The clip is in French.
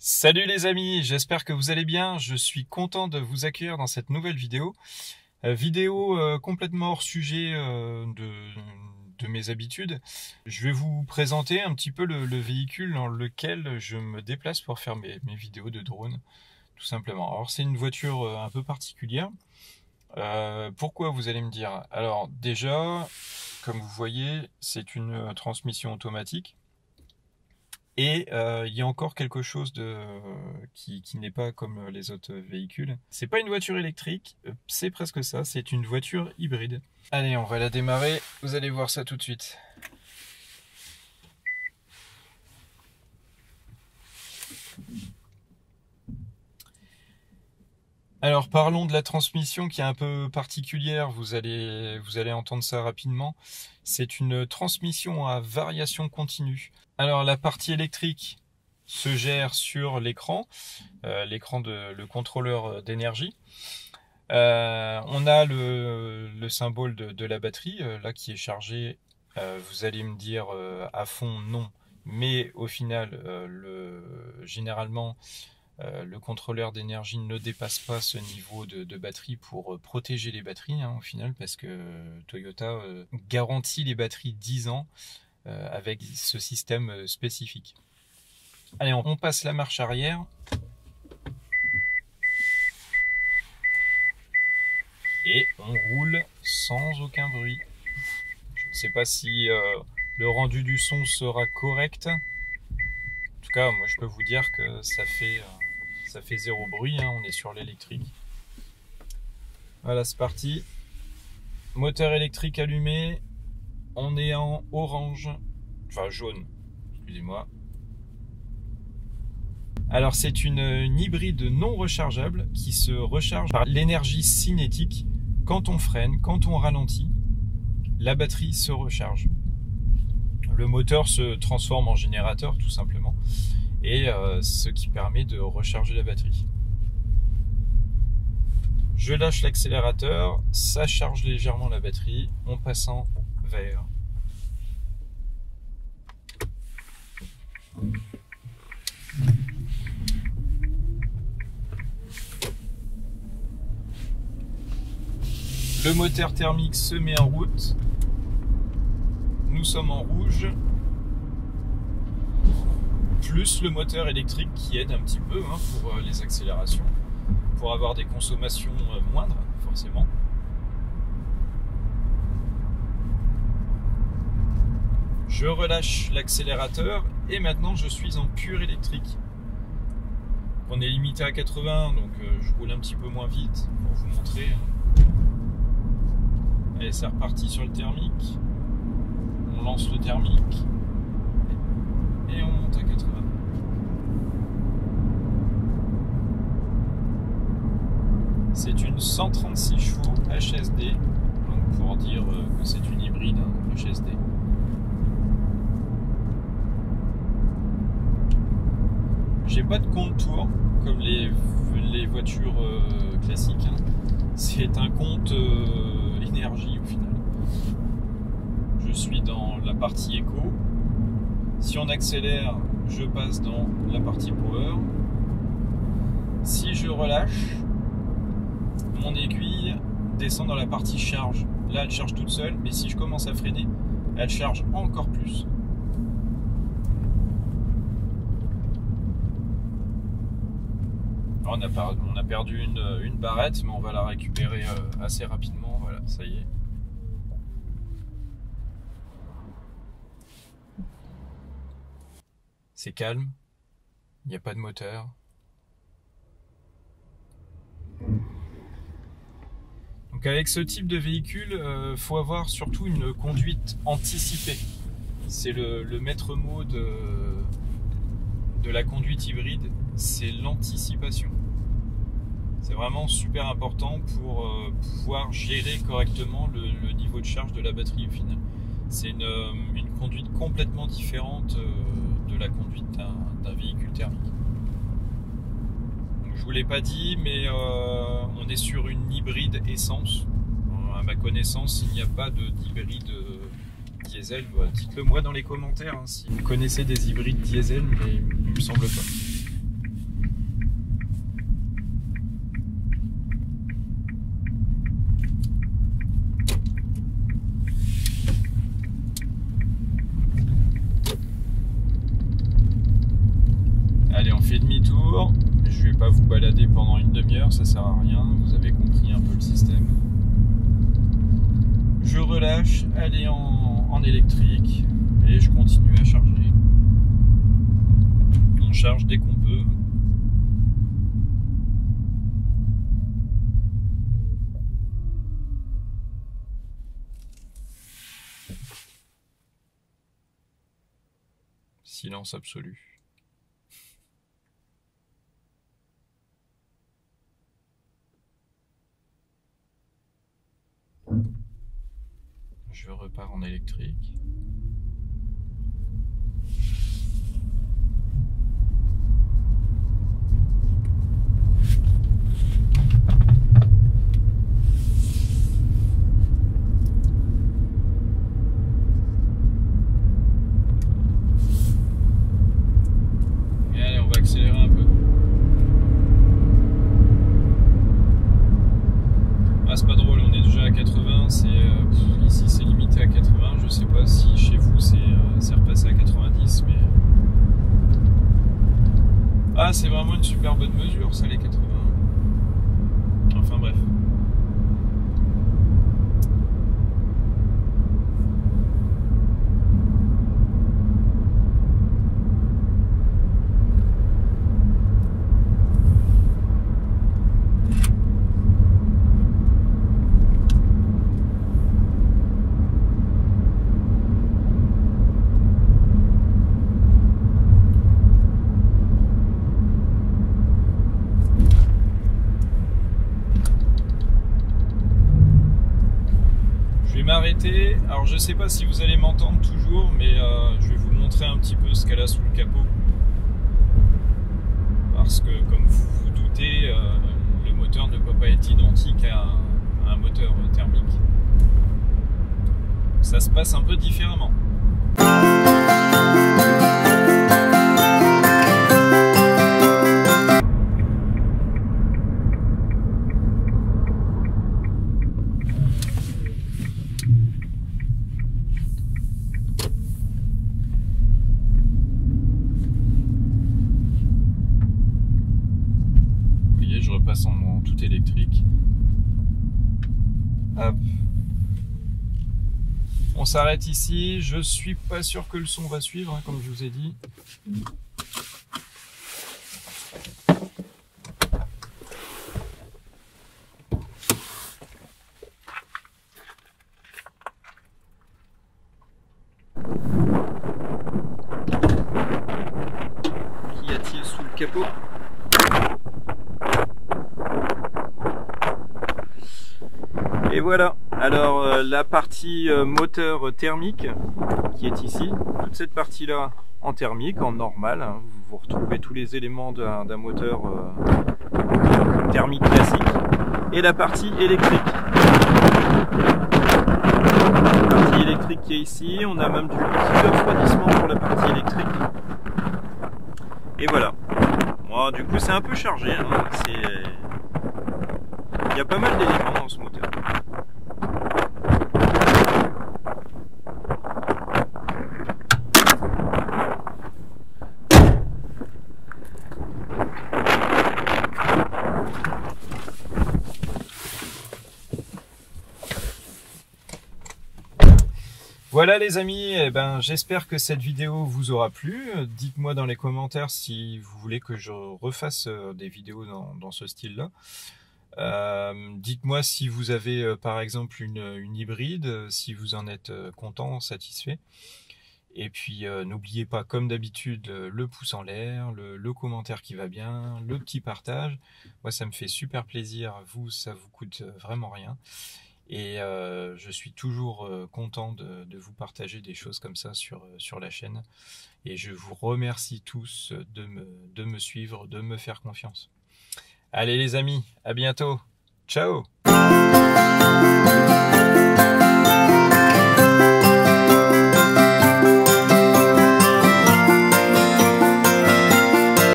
Salut les amis, j'espère que vous allez bien. Je suis content de vous accueillir dans cette nouvelle vidéo. Complètement hors sujet de mes habitudes. Je vais vous présenter un petit peu le véhicule dans lequel je me déplace pour faire mes vidéos de drone, tout simplement. Alors c'est une voiture un peu particulière. Pourquoi, vous allez me dire? Alors déjà, comme vous voyez, c'est une transmission automatique. Et il y a encore quelque chose qui n'est pas comme les autres véhicules. C'est pas une voiture électrique, c'est presque ça, c'est une voiture hybride. Allez, on va la démarrer, vous allez voir ça tout de suite. Alors parlons de la transmission qui est un peu particulière, vous allez entendre ça rapidement. C'est une transmission à variation continue. Alors la partie électrique se gère sur l'écran, le contrôleur d'énergie. On a le symbole de la batterie là qui est chargé. Vous allez me dire à fond non, mais au final généralement le contrôleur d'énergie ne dépasse pas ce niveau de batterie pour protéger les batteries au final, parce que Toyota garantit les batteries 10 ans avec ce système spécifique. Allez, on passe la marche arrière. Et on roule sans aucun bruit. Je ne sais pas si le rendu du son sera correct. En tout cas, moi je peux vous dire que ça fait zéro bruit, on est sur l'électrique. Voilà, c'est parti. Moteur électrique allumé. On est en orange, enfin jaune, excusez-moi. Alors c'est une hybride non rechargeable qui se recharge par l'énergie cinétique. Quand on freine, quand on ralentit, la batterie se recharge. Le moteur se transforme en générateur tout simplement, et ce qui permet de recharger la batterie. Je lâche l'accélérateur, ça charge légèrement la batterie en passant vers le moteur thermique se met en route. Nous sommes en rouge, plus le moteur électrique qui aide un petit peu pour les accélérations, pour avoir des consommations moindres forcément. Je relâche l'accélérateur et maintenant je suis en pur électrique. On est limité à 80, donc je roule un petit peu moins vite pour vous montrer. Allez, c'est reparti sur le thermique. On lance le thermique et on monte à 80. C'est une 136 chevaux HSD, donc pour dire que c'est une hybride HSD. J'ai pas de compte tour comme les voitures classiques. C'est un compte énergie au final. Je suis dans la partie éco. Si on accélère, je passe dans la partie power. Si je relâche, mon aiguille descend dans la partie charge. Là, elle charge toute seule, mais si je commence à freiner, elle charge encore plus. On a perdu une barrette, mais on va la récupérer assez rapidement. Voilà, ça y est. C'est calme, il n'y a pas de moteur. Donc avec ce type de véhicule, faut avoir surtout une conduite anticipée. C'est le maître mot de la conduite hybride, c'est l'anticipation. C'est vraiment super important pour pouvoir gérer correctement le niveau de charge de la batterie au final. C'est une conduite complètement différente de la conduite d'un véhicule thermique. Donc, je vous l'ai pas dit, mais on est sur une hybride essence. À ma connaissance, il n'y a pas d'hybride diesel. Dites-le moi dans les commentaires si vous connaissez des hybrides diesel, mais il me semble pas. fait demi-tour. Je vais pas vous balader pendant une demi-heure, ça sert à rien. Vous avez compris un peu le système. Je relâche, elle est en électrique et je continue à charger. On charge dès qu'on peut. Silence absolu. Je repars en électrique. Et allez, on va accélérer un peu. Ah, c'est pas drôle, on est déjà à 80, ici c'est limité à 80, je sais pas si chez vous c'est repassé à 90, mais... Ah, c'est vraiment une super bonne mesure ça, les 80. Enfin bref. M'arrêter. Alors je sais pas si vous allez m'entendre toujours, mais je vais vous montrer un petit peu ce qu'elle a sous le capot, parce que comme vous vous doutez, le moteur ne peut pas être identique à un moteur thermique. Ça se passe un peu différemment. Je repasse en tout électrique. Hop. On s'arrête ici. Je suis pas sûr que le son va suivre, hein, comme je vous ai dit. Qu'y a-t-il sous le capot ? Et voilà, alors la partie moteur thermique qui est ici, toute cette partie là en thermique, en normal, hein, vous retrouvez tous les éléments d'un moteur thermique classique, et la partie électrique. La partie électrique qui est ici, on a même du petit refroidissement pour la partie électrique. Et voilà, bon, du coup c'est un peu chargé, hein, il y a pas mal d'éléments dans ce moteur. Voilà les amis, eh ben, j'espère que cette vidéo vous aura plu. Dites-moi dans les commentaires si vous voulez que je refasse des vidéos dans ce style-là. Dites-moi si vous avez par exemple une hybride, si vous en êtes content, satisfait. Et puis n'oubliez pas, comme d'habitude, le pouce en l'air, le commentaire qui va bien, le petit partage. Moi ça me fait super plaisir, vous ça vous coûte vraiment rien. Et je suis toujours content de vous partager des choses comme ça sur la chaîne. Et je vous remercie tous de me suivre, de me faire confiance. Allez les amis, à bientôt. Ciao!